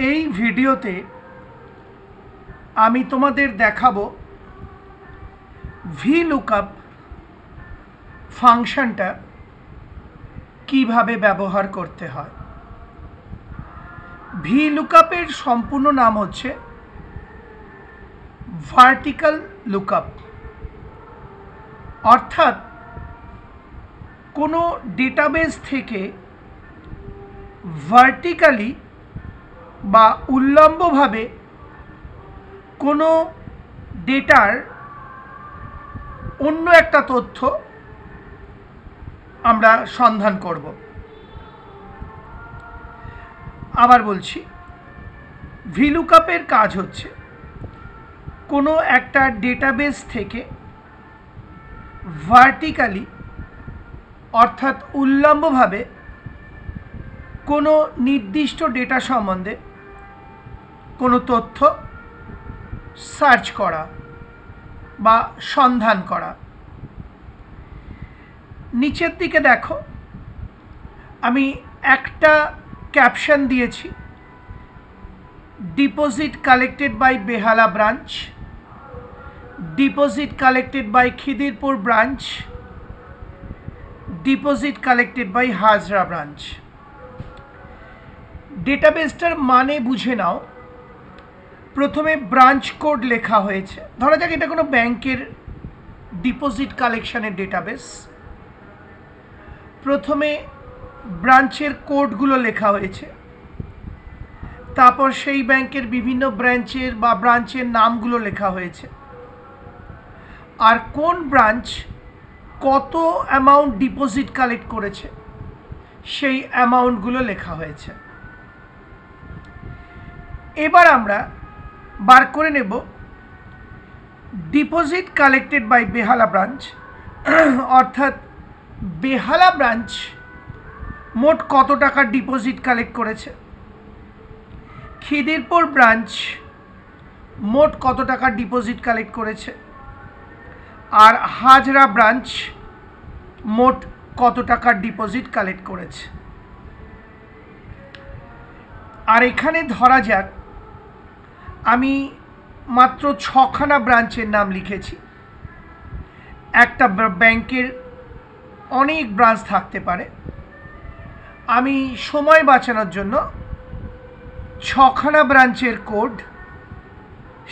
এই ভিডিওতে আমি তোমাদের দেখাবো VLOOKUP ফাংশনটা কিভাবে ব্যবহার করতে হয়। VLOOKUP এর সম্পূর্ণ নাম হচ্ছে ভার্টিক্যাল লুকআপ, অর্থাৎ কোনো ডেটাবেস থেকে ভার্টিক্যালি বা উল্লম্বভাবে কোনো ডেটার অন্য একটা তথ্য আমরা সন্ধান করব। আবার বলছি, VLOOKUP এর কাজ হচ্ছে কোনো একটা ডেটাবেস থেকে ভার্টিক্যালি অর্থাৎ উল্লম্বভাবে কোনো নির্দিষ্ট ডেটা সম্বন্ধে কোনো তথ্য সার্চ করা বা সন্ধান করা। নিচের দিকে দেখো, আমি একটা ক্যাপশন দিয়েছি, deposit collected by Behala branch, deposit collected by Khidirpur branch, deposit collected by Hazra branch. ডেটাবেসটার মানে বুঝে নাও। প্রথমে ব্রাঞ্চ কোড লেখা হয়েছে, ধরা যাক এটা কোনো ব্যাংকের ডিপোজিট কালেকশনের ডেটাবেস। প্রথমে ব্রাঞ্চের কোডগুলো লেখা হয়েছে, তারপর সেই ব্যাংকের বিভিন্ন ব্রাঞ্চের বা ব্রাঞ্চের নামগুলো লেখা হয়েছে, আর কোন ব্রাঞ্চ কত অ্যামাউন্ট ডিপোজিট কালেক্ট করেছে সেই অ্যামাউন্টগুলো লেখা হয়েছে। এবার আমরা বার করে নেব deposit collected by Behala branch, অর্থাৎ বেহালা ব্রাঞ্চ মোট কত টাকার ডিপোজিট কালেক্ট করেছে, খিদিরপুর ব্রাঞ্চ মোট কত টাকার ডিপোজিট কালেক্ট করেছে, আর হাজরা ব্রাঞ্চ মোট কত টাকার ডিপোজিট কালেক্ট করেছে। আর এখানে ধরা যাক আমি মাত্র 6খানা ব্রাঞ্চের নাম লিখেছি। একটা ব্যাংকের অনেক ব্রাঞ্চ থাকতে পারে, আমি সময় বাঁচানোর জন্য 6খানা ব্রাঞ্চের কোড,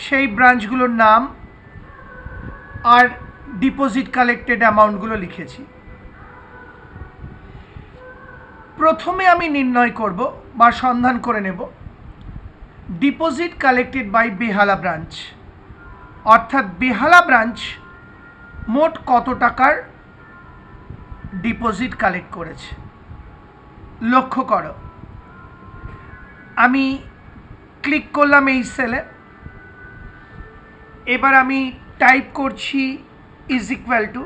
সেই ব্রাঞ্চগুলোর নাম আর ডিপোজিট কালেক্টেড অ্যামাউন্টগুলো লিখেছি। প্রথমে আমি নির্ণয় করব বা সন্ধান করে নেব deposit collected by Behala branch, অর্থাৎ বেহালা ব্রাঞ্চ মোট কত টাকার ডিপোজিট কালেক্ট করেছে। লক্ষ্য করো, আমি ক্লিক করলাম এই সেলে। এবার আমি টাইপ করছি ইজ ইকুয়াল টু,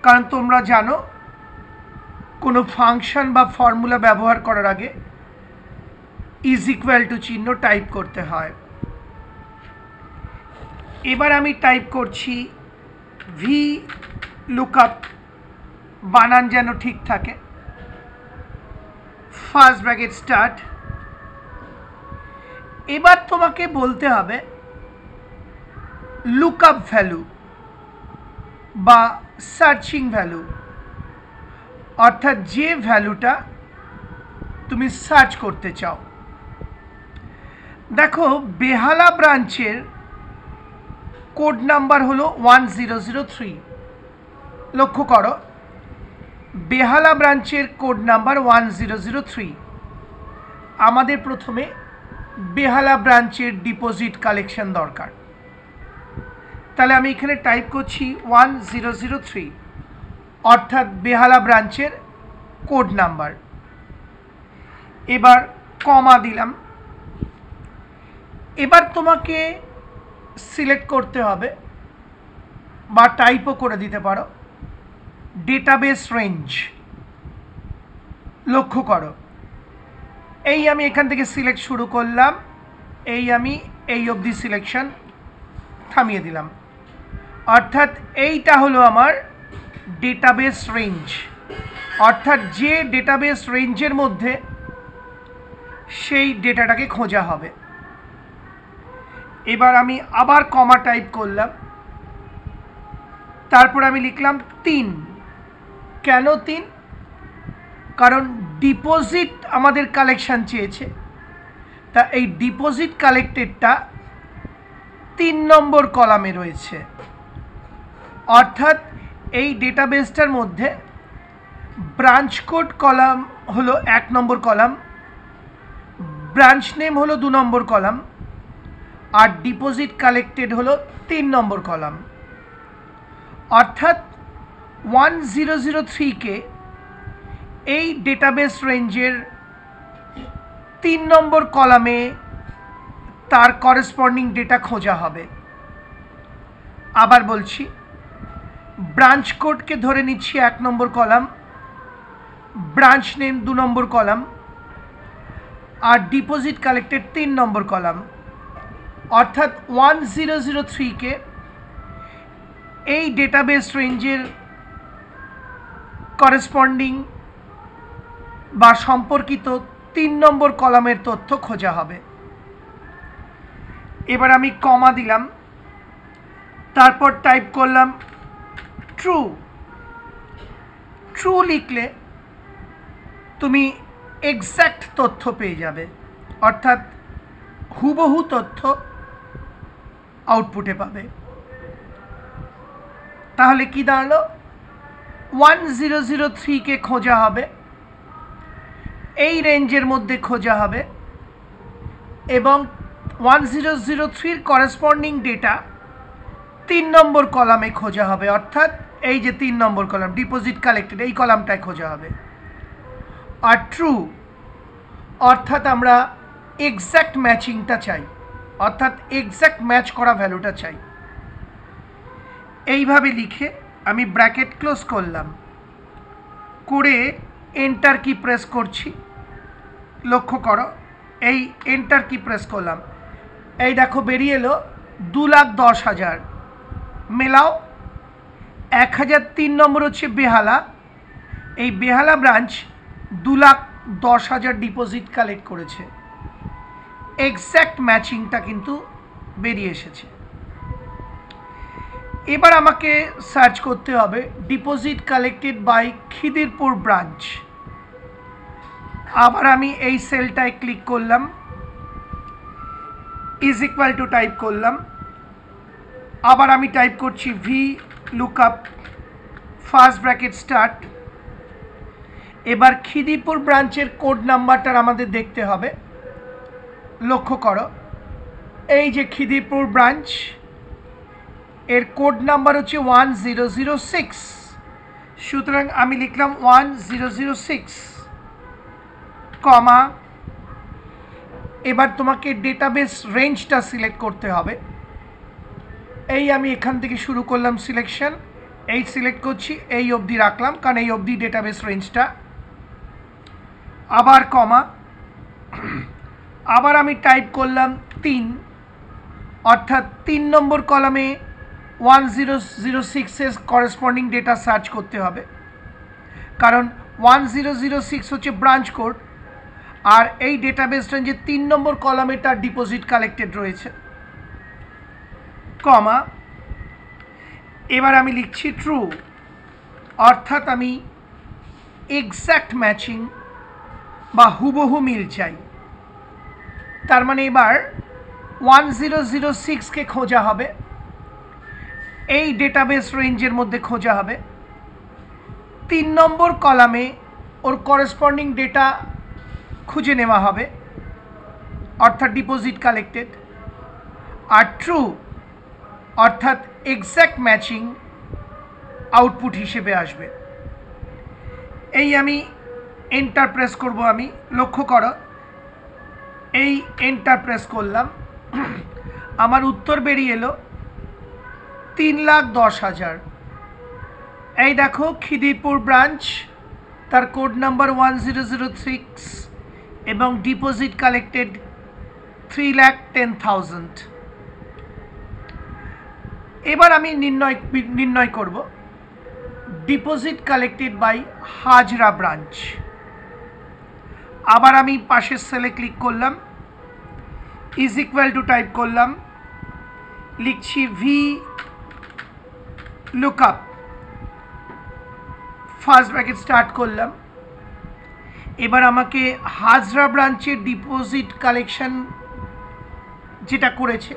কারণ তোমরা জানো কোনো ফাংশন বা ফর্মুলা ব্যবহার করার আগে ইজ ইকুয়াল টু চিহ্ন টাইপ করতে হয়। এবার আমি টাইপ করছি VLOOKUP, বানান যেন ঠিক থাকে, ফার্স্ট ব্র্যাকেট স্টার্ট। এবার তোমাকে বলতে হবে লুকআপ ভ্যালু বা সার্চিং ভ্যালু, অর্থাৎ যে ভ্যালুটা তুমি সার্চ করতে চাও। দেখো, বেহালা ব্রাঞ্চের কোড নাম্বার হলো 1003। লক্ষ্য করো, বেহালা ব্রাঞ্চের কোড নাম্বার 1003। আমাদের প্রথমে বেহালা ব্রাঞ্চের ডিপোজিট কালেকশন দরকার, তাহলে আমি এখানে টাইপ করছি 1003, অর্থাৎ বেহালা ব্রাঞ্চের কোড নাম্বার। এবার কমা দিলাম। এবার তোমাকে সিলেক্ট করতে হবে বা টাইপও করে দিতে পারো ডেটাবেস রেঞ্জ। লক্ষ্য করো, এই আমি এখান থেকে সিলেক্ট শুরু করলাম, আমি এই অবধি সিলেকশন থামিয়ে দিলাম, অর্থাৎ এইটা হলো আমার ডেটাবেস রেঞ্জ, অর্থাৎ যে ডেটাবেস রেঞ্জের মধ্যে সেই ডেটাটাকে খোঁজা হবে। এবার আমি আবার কমা টাইপ করলাম, তারপর আমি লিখলাম 3। কেন 3? কারণ ডিপোজিট আমাদের কালেকশন চেয়েছে, তা এই ডিপোজিট কালেক্টেডটা 3 নম্বর কলামে রয়েছে। অর্থাৎ এই ডেটাবেসটার মধ্যে ব্রাঞ্চ কোড কলাম হলো 1 নম্বর কলাম, ব্রাঞ্চ নেম হলো 2 নম্বর কলাম, আর ডিপোজিট কালেক্টেড হলো 3 নম্বর কলাম। অর্থাৎ 1003কে এই ডেটাবেস রেঞ্জের 3 নম্বর কলামে তার করেসপন্ডিং ডেটা খোঁজা হবে। আবার বলছি, ব্রাঞ্চ কোডকে ধরে নিচ্ছি 1 নম্বর কলাম, ব্রাঞ্চ নেম 2 নম্বর কলাম, আর ডিপোজিট কালেক্টেড 3 নম্বর কলাম। অর্থাৎ 1003কে এই ডেটাবেস রেঞ্জের করেসপন্ডিং বা সম্পর্কিত 3 নম্বর কলামের তথ্য খোঁজা হবে। এবার আমি কমা দিলাম, তারপর টাইপ করলাম ট্রু। ট্রু লিখলে তুমি এক্স্যাক্ট তথ্য পেয়ে যাবে, অর্থাৎ হুবহু তথ্য আউটপুটে পাবে। তাহলে কি দাঁড়ালো? 1003কে খোঁজা হবে, এই রেঞ্জের মধ্যে খোঁজা হবে, এবং 1003-র করেসপন্ডিং ডেটা 3 নম্বর কলামে খোঁজা হবে। অর্থাৎ এই যে 3 নম্বর কলাম ডিপোজিট কালেক্টেড, এই কলামটায় খোঁজা হবে। আর ট্রু অর্থাৎ আমরা এক্স্যাক্ট ম্যাচিংটা চাই, অর্থাৎ এক্স্যাক্ট ম্যাচ করা ভ্যালুটা চাই। এইভাবে লিখে আমি ব্র্যাকেট ক্লোজ করলাম, করে এন্টার কি প্রেস করছি। লক্ষ্য করো, এই এন্টার কি প্রেস করলাম, এই দেখো বেরিয়ে এলো 2,10,000। মেলাও 1003 নম্বর হচ্ছে বেহালা, এই বেহালা ব্রাঞ্চ 2,10,000 ডিপোজিট কালেক্ট করেছে। এক্স্যাক্ট ম্যাচিংটা কিন্তু বেরিয়ে এসেছে। এবার আমাকে সার্চ করতে হবে deposit collected by Khidirpur branch. আবার আমি এই সেলটায় ক্লিক করলাম, ইজ ইকুয়াল টু টাইপ করলাম, আবার আমি টাইপ করছি V lookup first bracket start. এবার খিদিরপুর ব্রাঞ্চের কোড নাম্বারটা আমাদের দেখতে হবে। লক্ষ্য করো, এই যে খিদিরপুর ব্রাঞ্চ, এর কোড নাম্বার হচ্ছে 1006। সুতরাং আমি লিখলাম 1006, কমা। এবার তোমাকে ডেটাবেস রেঞ্জটা সিলেক্ট করতে হবে। এই আমি এখান থেকে শুরু করলাম সিলেকশন, এই সিলেক্ট করছি, এই অবধি রাখলাম, কারণ এই অবধি ডেটাবেস রেঞ্জটা। আবার কমা, আবার আমি টাইপ করলাম 3, অর্থাৎ 3 নম্বর কলামে 1006 এর করেসপন্ডিং ডেটা সার্চ করতে হবে, কারণ 1006 হচ্ছে ব্রাঞ্চ কোড, আর এই ডেটাবেস রেঞ্জে 3 নম্বর কলামে তার ডিপোজিট কালেক্টেড রয়েছে, কমা। এবার আমি লিখছি ট্রু, অর্থাৎ আমি এক্স্যাক্ট ম্যাচিং বা হুবহু মিল চাই। তার মানে এবার 1006কে খোঁজা হবে, এই ডেটাবেস রেঞ্জের মধ্যে খোঁজা হবে, 3 নম্বর কলামে ওর করেসপন্ডিং ডেটা খুঁজে নেওয়া হবে, অর্থাৎ ডিপোজিট কালেক্টেড। আর ট্রু অর্থাৎ এক্স্যাক্ট ম্যাচিং আউটপুট হিসেবে আসবে। এই আমি এন্টার প্রেস করব। আমি লক্ষ্য করো, এই এন্টার প্রেস করলাম, আমার উত্তর বেরিয়ে এলো 3,10,000। এই দেখো খিদিরপুর ব্রাঞ্চ, তার কোড নাম্বার 1006 এবং ডিপোজিট কালেক্টেড 3,10,000। এবার আমি নির্ণয় করব deposit collected by Hazra branch. আবার আমি পাশের সেলে ক্লিক করলাম, ইজ ইকুয়াল টু টাইপ করলাম, লিখছি V lookup, first bracket start করলাম। এবার আমাকে হাজরা ব্রাঞ্চের ডিপোজিট কালেকশন যেটা করেছে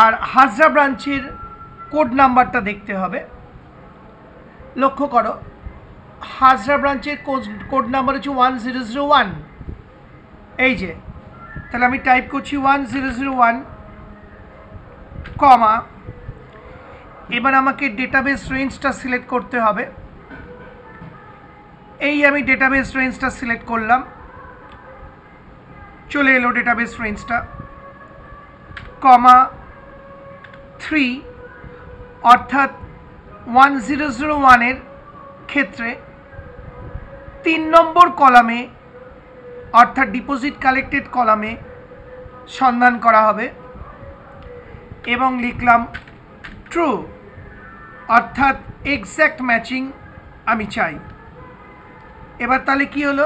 আর হাজরা ব্রাঞ্চের কোড নাম্বারটা দেখতে হবে। লক্ষ্য করো, হাজরা ব্রাঞ্চের কোড নাম্বার হচ্ছে 1001। এই যে, তাহলে আমি টাইপ করছি 1001, কমা, এবার আমাকে ডেটাবেস রেঞ্জটা সিলেক্ট করতে হবে। এই আমি ডেটাবেস রেঞ্জটা সিলেক্ট করলাম, চলে এলো ডেটাবেস রেঞ্জটা, কমা 3, অর্থাৎ 1001-এর ক্ষেত্রে 3 নম্বর কলামে অর্থাৎ ডিপোজিট কালেক্টেড কলামে সন্ধান করা হবে এবং লিখলাম ট্রু, অর্থাৎ এক্স্যাক্ট ম্যাচিং আমি চাই। এবার তাহলে কি হলো,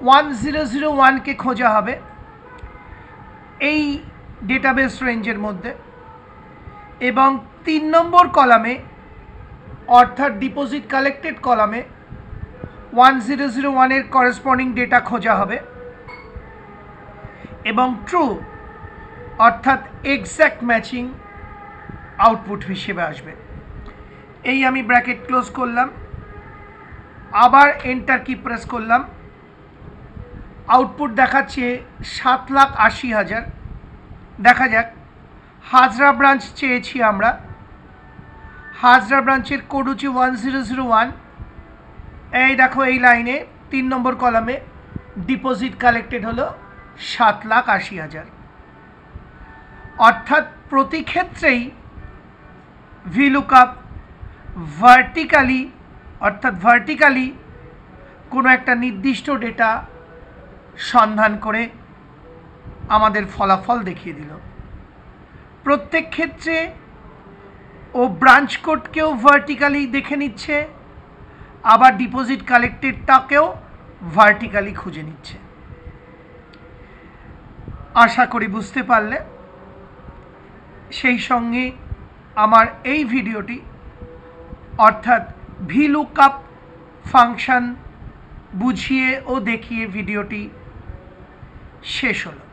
1001-কে খোঁজা হবে এই ডেটাবেস রেঞ্জের মধ্যে এবং 3 নম্বর কলামে অর্থাৎ ডিপোজিট কালেক্টেড কলামে 1001-এর করেসপন্ডিং ডেটা খোঁজা হবে এবং ট্রু অর্থাৎ এক্স্যাক্ট ম্যাচিং আউটপুট হিসেবে আসবে। এই আমি ব্র্যাকেট ক্লোজ করলাম, আবার এন্টার কি প্রেস করলাম, আউটপুট দেখাচ্ছে 7,80,000। দেখা যাক, হাজরা ব্রাঞ্চ চেয়েছি আমরা, হাজরা ব্রাঞ্চের কোড হচ্ছে 1001। এই দেখো, এই লাইনে 3 নম্বর কলামে ডিপোজিট কালেক্টেড হলো 7,80,000। অর্থাৎ প্রতি ক্ষেত্রেই ভিলুকআপ ভার্টিক্যালি কোনো একটা নির্দিষ্ট ডেটা সন্ধান করে আমাদের ফলাফল দেখিয়ে দিল। প্রত্যেক ক্ষেত্রে ও ব্রাঞ্চ কোডকেও ভার্টিক্যালি দেখে নিচ্ছে, আবার ডিপোজিট কালেক্টেডটাকেও ভার্টিক্যালি খুঁজে নিচ্ছে। আশা করি বুঝতে পারলে। সেই সঙ্গে আমার এই ভিডিওটি অর্থাৎ ভিলুকআপ ফাংশন বুঝিয়ে ও দেখিয়ে ভিডিওটি শেষ হলো।